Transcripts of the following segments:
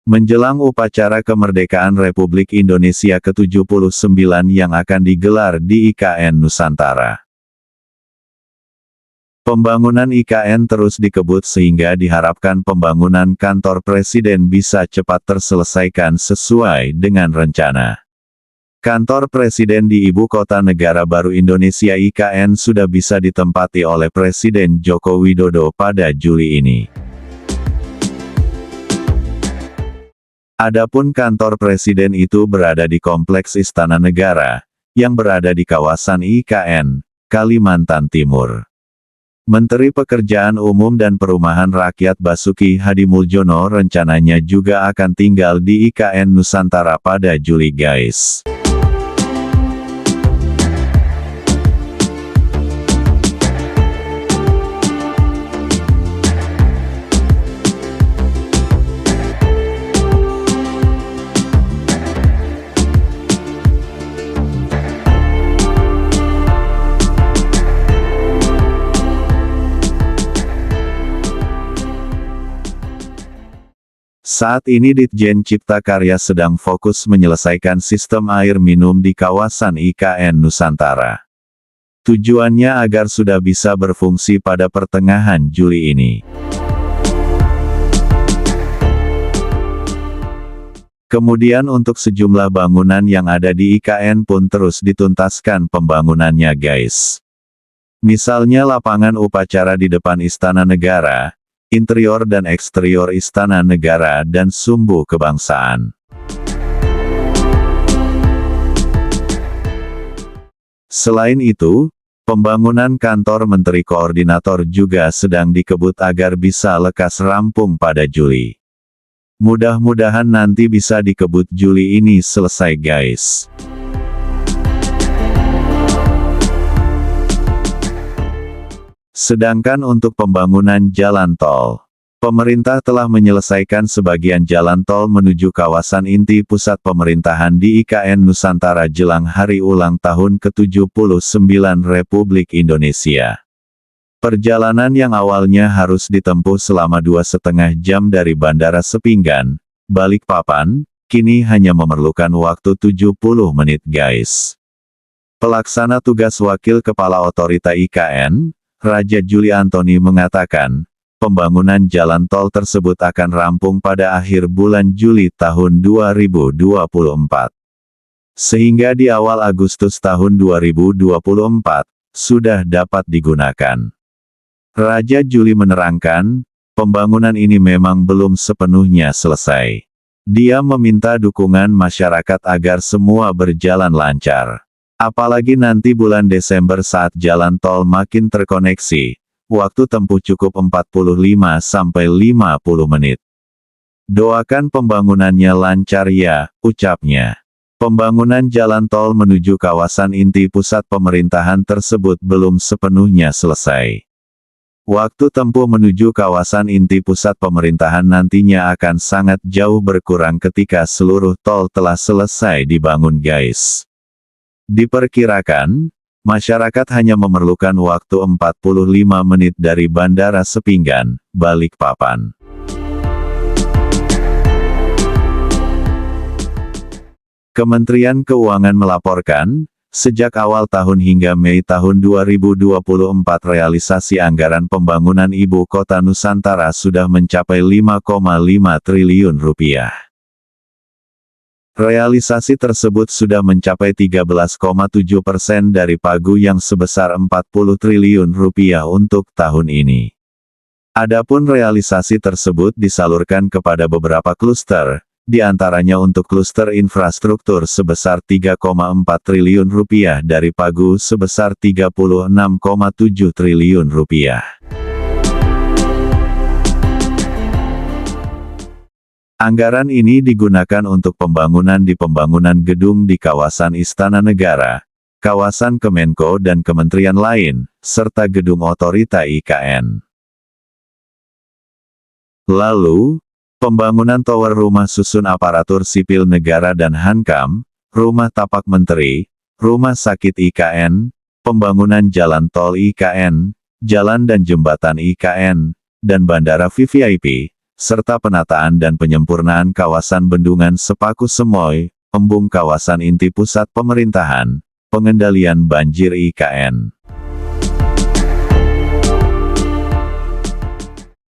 Menjelang upacara kemerdekaan Republik Indonesia ke-79 yang akan digelar di IKN Nusantara. Pembangunan IKN terus dikebut sehingga diharapkan pembangunan kantor presiden bisa cepat terselesaikan sesuai dengan rencana. Kantor presiden di Ibu Kota Negara Baru Indonesia IKN sudah bisa ditempati oleh Presiden Joko Widodo pada Juli ini. Adapun kantor presiden itu berada di Kompleks Istana Negara, yang berada di kawasan IKN, Kalimantan Timur. Menteri Pekerjaan Umum dan Perumahan Rakyat Basuki Hadimuljono rencananya juga akan tinggal di IKN Nusantara pada Juli guys. Saat ini Ditjen Cipta Karya sedang fokus menyelesaikan sistem air minum di kawasan IKN Nusantara. Tujuannya agar sudah bisa berfungsi pada pertengahan Juli ini. Kemudian untuk sejumlah bangunan yang ada di IKN pun terus dituntaskan pembangunannya guys. Misalnya lapangan upacara di depan Istana Negara, interior dan eksterior Istana Negara dan Sumbu Kebangsaan. Selain itu, pembangunan kantor Menteri Koordinator juga sedang dikebut agar bisa lekas rampung pada Juli. Mudah-mudahan nanti bisa dikebut Juli ini selesai guys. Sedangkan untuk pembangunan jalan tol, pemerintah telah menyelesaikan sebagian jalan tol menuju kawasan inti pusat pemerintahan di IKN Nusantara jelang hari ulang tahun ke-79 Republik Indonesia. Perjalanan yang awalnya harus ditempuh selama 2,5 jam dari Bandara Sepinggan, Balikpapan, kini hanya memerlukan waktu 70 menit guys. Pelaksana tugas Wakil Kepala Otorita IKN, Raja Juli Antoni mengatakan, pembangunan jalan tol tersebut akan rampung pada akhir bulan Juli tahun 2024. Sehingga di awal Agustus tahun 2024, sudah dapat digunakan. Raja Juli menerangkan, pembangunan ini memang belum sepenuhnya selesai. Dia meminta dukungan masyarakat agar semua berjalan lancar. Apalagi nanti bulan Desember saat jalan tol makin terkoneksi, waktu tempuh cukup 45-50 menit. Doakan pembangunannya lancar ya, ucapnya. Pembangunan jalan tol menuju kawasan inti pusat pemerintahan tersebut belum sepenuhnya selesai. Waktu tempuh menuju kawasan inti pusat pemerintahan nantinya akan sangat jauh berkurang ketika seluruh tol telah selesai dibangun guys. Diperkirakan, masyarakat hanya memerlukan waktu 45 menit dari Bandara Sepinggan, Balikpapan. Kementerian Keuangan melaporkan, sejak awal tahun hingga Mei tahun 2024 realisasi anggaran pembangunan Ibu Kota Nusantara sudah mencapai 5,5 triliun rupiah. Realisasi tersebut sudah mencapai 13,7% dari pagu yang sebesar 40 triliun rupiah untuk tahun ini. Adapun realisasi tersebut disalurkan kepada beberapa kluster, di antaranya untuk kluster infrastruktur sebesar 3,4 triliun rupiah dari pagu sebesar 36,7 triliun rupiah. Anggaran ini digunakan untuk pembangunan gedung di kawasan Istana Negara, kawasan Kemenko dan kementerian lain, serta gedung otorita IKN. Lalu, pembangunan tower rumah susun aparatur sipil negara dan Hankam, rumah tapak menteri, rumah sakit IKN, pembangunan jalan tol IKN, jalan dan jembatan IKN, dan bandara VVIP, serta penataan dan penyempurnaan kawasan Bendungan Sepaku Semoy, Embung kawasan inti pusat pemerintahan, pengendalian banjir IKN.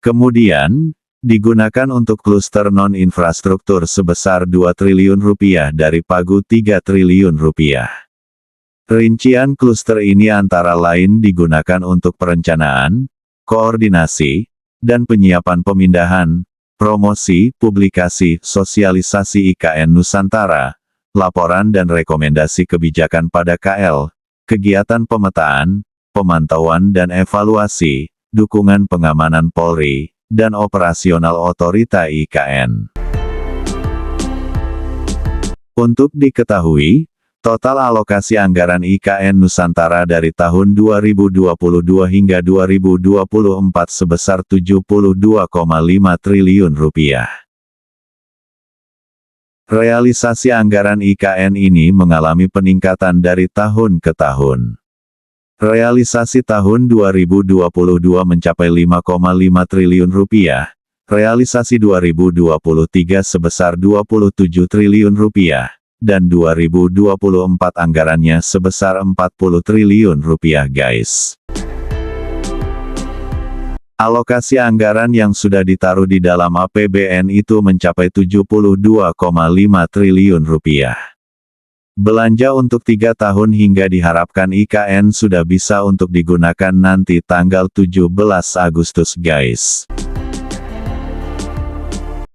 Kemudian, digunakan untuk kluster non-infrastruktur sebesar Rp2 triliun dari pagu Rp3 triliun. Rincian kluster ini antara lain digunakan untuk perencanaan, koordinasi, dan penyiapan pemindahan, promosi, publikasi, sosialisasi IKN Nusantara, laporan dan rekomendasi kebijakan pada KL, kegiatan pemetaan, pemantauan dan evaluasi, dukungan pengamanan Polri, dan operasional otorita IKN. Untuk diketahui, total alokasi anggaran IKN Nusantara dari tahun 2022 hingga 2024 sebesar Rp72,5 triliun. Realisasi anggaran IKN ini mengalami peningkatan dari tahun ke tahun. Realisasi tahun 2022 mencapai Rp5,5 triliun, realisasi 2023 sebesar Rp27 triliun, dan 2024 anggarannya sebesar Rp40 triliun guys. Alokasi anggaran yang sudah ditaruh di dalam APBN itu mencapai Rp72,5 triliun. Belanja untuk 3 tahun hingga diharapkan IKN sudah bisa untuk digunakan nanti tanggal 17 Agustus guys.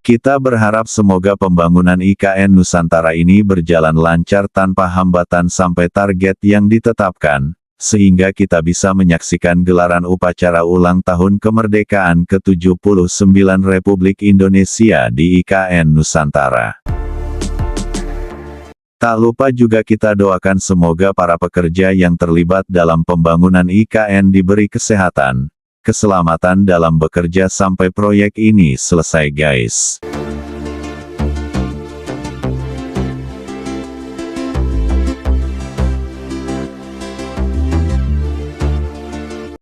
Kita berharap semoga pembangunan IKN Nusantara ini berjalan lancar tanpa hambatan sampai target yang ditetapkan, sehingga kita bisa menyaksikan gelaran upacara ulang tahun kemerdekaan ke-79 Republik Indonesia di IKN Nusantara. Tak lupa juga kita doakan semoga para pekerja yang terlibat dalam pembangunan IKN diberi kesehatan, keselamatan dalam bekerja sampai proyek ini selesai guys.